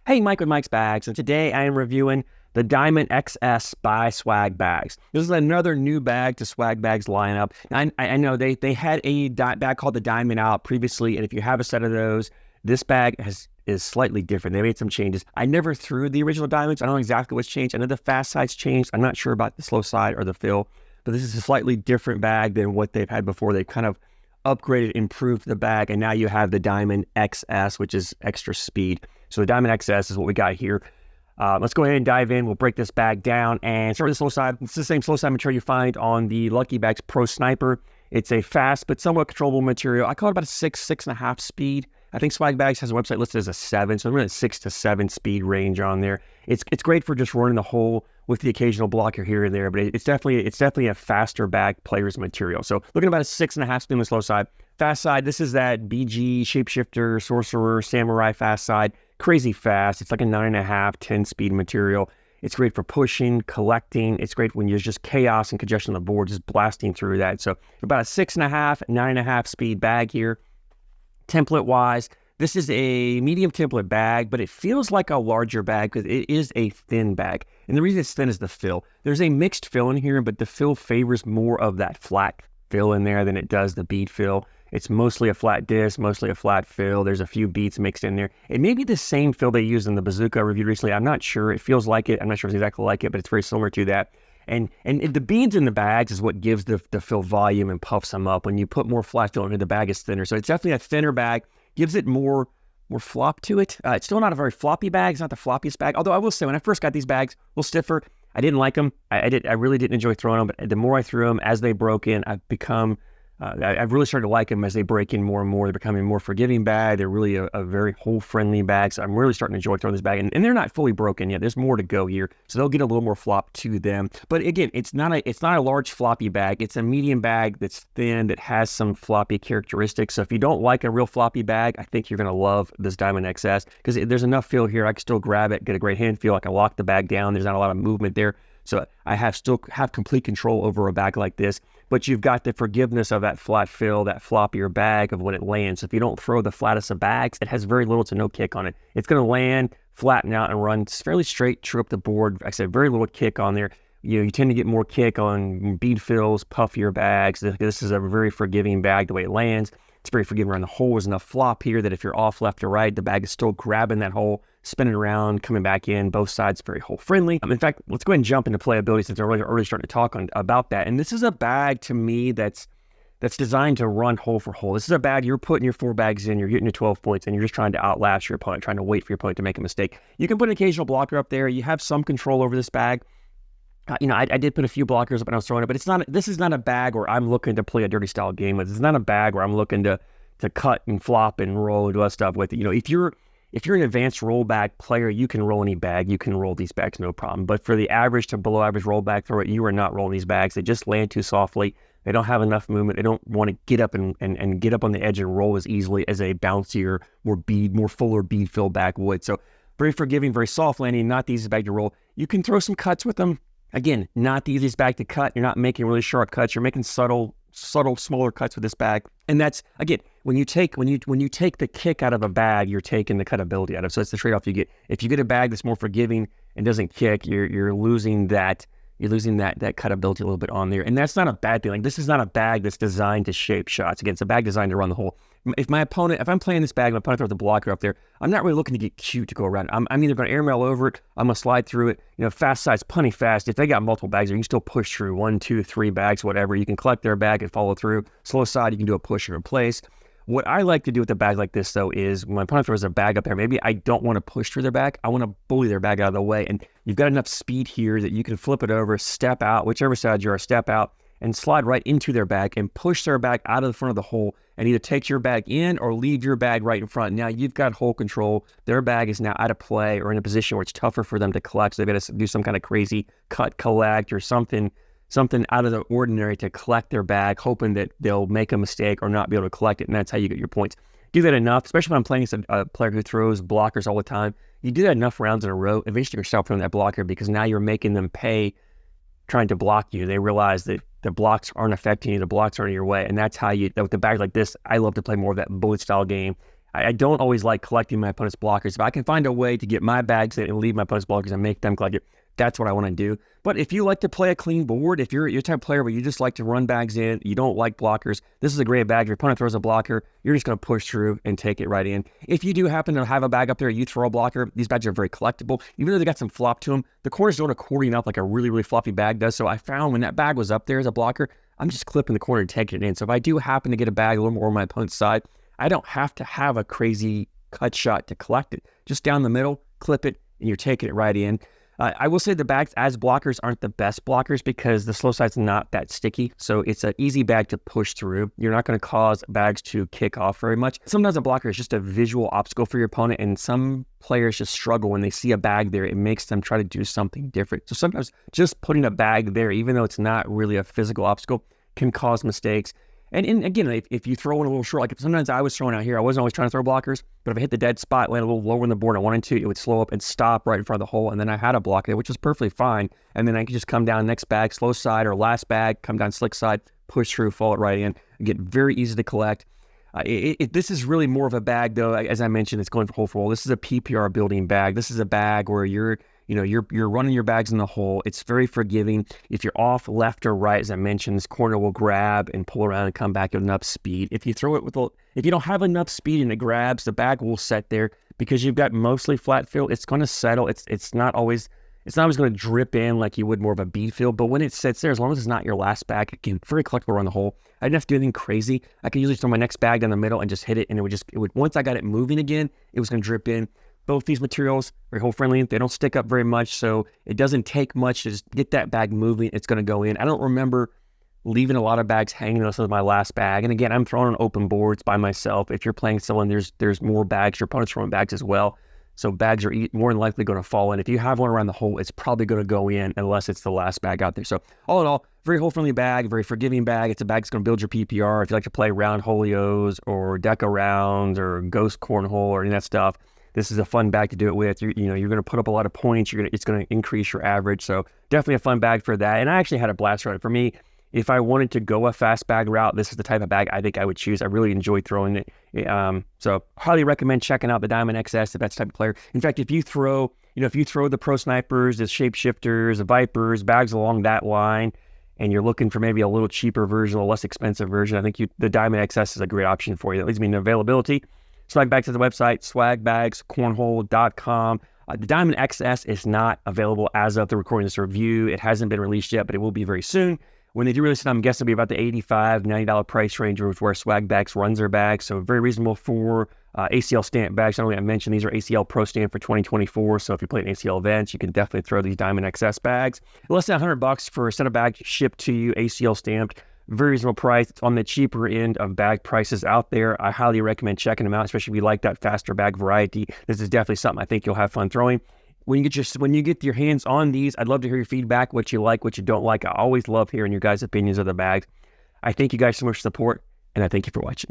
Hey, Mike with Mike's Bags, and today I am reviewing the Diamond XS by Swag Bags. This is another new bag to Swag Bags lineup. I know they had a bag called the Diamond out previously, and if you have a set of those, this bag is slightly different. They made some changes. I never threw the original Diamonds. I don't know exactly what's changed. I know the fast side's changed. I'm not sure about the slow side or the fill, but this is a slightly different bag than what they've had before. They've kind of upgraded, improved the bag, and now you have the Diamond XS, which is extra speed. So the Diamond XS is what we got here. Let's go ahead and dive in. We'll break this bag down and start with the slow side. It's the same slow side material you find on the Lucky Bags Pro Sniper. It's a fast but somewhat controllable material. I call it about a 6.5 speed. I think Swag Bags has a website listed as a 7, so I'm really a 6 to 7 speed range on there. It's great for just running the hole with the occasional blocker here and there, but it's definitely a faster bag player's material. So looking about a 6.5 speed on the slow side. Fast side, this is that BG, Shapeshifter, Sorcerer, Samurai fast side. Crazy fast. It's like a 9.5, 10 speed material. It's great for pushing, collecting. It's great when there's just chaos and congestion on the board, just blasting through that. So about a 6.5, 9.5 speed bag here. Template wise, this is a medium template bag, but it feels like a larger bag because it is a thin bag. And the reason it's thin is the fill. There's a mixed fill in here, but the fill favors more of that flat fill in there than it does the bead fill. It's mostly a flat disc, mostly a flat fill. There's a few beads mixed in there. It may be the same fill they used in the Bazooka I reviewed recently. I'm not sure. It feels like it. I'm not sure it's exactly like it, but it's very similar to that. And the beads in the bags is what gives the fill volume and puffs them up. When you put more flat fill into the bag, it's thinner. So it's definitely a thinner bag. Gives it more flop to it. It's still not a very floppy bag. It's not the floppiest bag. Although I will say, when I first got these bags, a little stiffer. I didn't like them. I really didn't enjoy throwing them. But the more I threw them, as they broke in, I've really started to like them as they break in more and more. They're becoming a more forgiving bag. They're really a very hole-friendly bag. So I'm really starting to enjoy throwing this bag. And they're not fully broken yet. There's more to go here. So they'll get a little more flop to them. But again, it's not a large floppy bag. It's a medium bag that's thin, that has some floppy characteristics. So if you don't like a real floppy bag, I think you're going to love this Diamond XS because there's enough feel here. I can still grab it, get a great hand feel. I can lock the bag down. There's not a lot of movement there. So I still have complete control over a bag like this, but you've got the forgiveness of that flat fill, that floppier bag of when it lands. If you don't throw the flattest of bags, it has very little to no kick on it. It's going to land, flatten out, and run fairly straight, true up the board. Like I said, very little kick on there. You tend to get more kick on bead fills, puffier bags. This is a very forgiving bag the way it lands. It's very forgiving around the hole. There's enough flop here that if you're off left or right, the bag is still grabbing that hole, spinning around, coming back in. Both sides very hole friendly. In fact, let's go ahead and jump into playability since I'm already starting to talk about that. And this is a bag to me that's designed to run hole for hole. This is a bag you're putting your 4 bags in, you're getting your 12 points, and you're just trying to outlast your opponent, trying to wait for your opponent to make a mistake. You can put an occasional blocker up there. You have some control over this bag. I did put a few blockers up when I was throwing it, but this is not a bag where I'm looking to play a dirty style game with. It's not a bag where I'm looking to cut and flop and roll and do other stuff with it. If you're an advanced rollback player, you can roll any bag. You can roll these bags, no problem. But for the average to below average rollback thrower, you are not rolling these bags. They just land too softly. They don't have enough movement. They don't want to get up and get up on the edge and roll as easily as a bouncier, more fuller bead fill bag would. So very forgiving, very soft landing, not the easiest bag to roll. You can throw some cuts with them. Again, not the easiest bag to cut. You're not making really sharp cuts. You're making subtle, smaller cuts with this bag. And that's, again, when you take the kick out of a bag, you're taking the cutability out of it. So it's the trade-off you get. If you get a bag that's more forgiving and doesn't kick, you're losing that cutability a little bit on there. And that's not a bad thing. Like, this is not a bag that's designed to shape shots. Again, it's a bag designed to run the hole. If I'm playing this bag, my opponent throws the blocker up there, I'm not really looking to get cute to go around. I'm either going to airmail over it, I'm going to slide through it. Fast side's plenty fast. If they got multiple bags, you can still push through 1, 2, 3 bags, whatever. You can collect their bag and follow through. Slow side, you can do a push and replace. What I like to do with a bag like this, though, is when my opponent throws a bag up there, maybe I don't want to push through their bag. I want to bully their bag out of the way. And you've got enough speed here that you can flip it over, step out, whichever side you are, step out, and slide right into their bag and push their bag out of the front of the hole and either take your bag in or leave your bag right in front. Now you've got hole control. Their bag is now out of play or in a position where it's tougher for them to collect. So they've got to do some kind of crazy cut, collect, or something out of the ordinary to collect their bag, hoping that they'll make a mistake or not be able to collect it. And that's how you get your points. Do that enough, especially when I'm playing against a player who throws blockers all the time. You do that enough rounds in a row, eventually you're stop throwing that blocker because now you're making them pay trying to block you. They realize that the blocks aren't affecting you, the blocks aren't in your way. And that's how with the bag like this, I love to play more of that bullet style game. I don't always like collecting my opponent's blockers. If I can find a way to get my bags in and leave my opponent's blockers and make them collect it, that's what I want to do. But if you like to play a clean board, if you're type of player where you just like to run bags in, you don't like blockers, this is a great bag. If your opponent throws a blocker, you're just going to push through and take it right in. If you do happen to have a bag up there, you throw a blocker, these bags are very collectible. Even though they got some flop to them, the corners don't accordion up like a really, really floppy bag does. So I found when that bag was up there as a blocker, I'm just clipping the corner and taking it in. So if I do happen to get a bag a little more on my opponent's side, I don't have to have a crazy cut shot to collect it. Just down the middle, clip it, and you're taking it right in. I will say the bags as blockers aren't the best blockers because the slow side's not that sticky. So it's an easy bag to push through. You're not going to cause bags to kick off very much. Sometimes a blocker is just a visual obstacle for your opponent, and some players just struggle when they see a bag there. It makes them try to do something different. So sometimes just putting a bag there, even though it's not really a physical obstacle, can cause mistakes. And again, if you throw in a little short, like sometimes I was throwing out here, I wasn't always trying to throw blockers, but if I hit the dead spot, land a little lower on the board, I wanted to, it would slow up and stop right in front of the hole. And then I had a block there, which was perfectly fine. And then I could just come down next bag, slow side, or last bag, come down slick side, push through, fall it right in, and get very easy to collect. This is really more of a bag, though. As I mentioned, it's going for hole. This is a PPR building bag. This is a bag where you're running your bags in the hole. It's very forgiving. If you're off left or right, as I mentioned, this corner will grab and pull around and come back with enough speed. If you throw it if you don't have enough speed and it grabs, the bag will set there because you've got mostly flat fill. It's going to settle. It's not always going to drip in like you would more of a bead fill. But when it sits there, as long as it's not your last bag, again, very collectible around the hole. I didn't have to do anything crazy. I could usually throw my next bag down the middle and just hit it, and it would once I got it moving again, it was going to drip in. Both these materials are hole friendly. They don't stick up very much, so it doesn't take much to just get that bag moving. It's going to go in. I don't remember leaving a lot of bags hanging. This was my last bag. And again, I'm throwing on open boards by myself. If you're playing someone, there's more bags. Your opponent's throwing bags as well. So bags are more than likely going to fall in. If you have one around the hole, it's probably going to go in unless it's the last bag out there. So all in all, very hole-friendly bag, very forgiving bag. It's a bag that's going to build your PPR. If you like to play round holios or deca rounds or ghost cornhole or any of that stuff, this is a fun bag to do it with. You're going to put up a lot of points. It's going to increase your average. So definitely a fun bag for that. And I actually had a blast on it. For me, if I wanted to go a fast bag route, this is the type of bag I think I would choose. I really enjoy throwing it. So highly recommend checking out the Diamond XS if that's the type of player. In fact, if you throw the Pro Snipers, the Shapeshifters, the Vipers, bags along that line, and you're looking for maybe a little cheaper version, a less expensive version, I think the Diamond XS is a great option for you. That leads me to availability. Swag bags at the website, swagbagscornhole.com. The Diamond XS is not available as of the recording of this review. It hasn't been released yet, but it will be very soon. When they do release it, I'm guessing it'll be about the $85, $90 price range with where Swag Bags runs their bags. So very reasonable for ACL stamp bags. Not only I mentioned these are ACL Pro Stamp for 2024. So if you play in ACL events, you can definitely throw these Diamond XS bags. Less than $100 for a set of bags shipped to you, ACL stamped. Very reasonable price. It's on the cheaper end of bag prices out there. I highly recommend checking them out, especially if you like that faster bag variety. This is definitely something I think you'll have fun throwing. When you get your hands on these, I'd love to hear your feedback, what you like, what you don't like. I always love hearing your guys' opinions of the bags. I thank you guys so much for support, and I thank you for watching.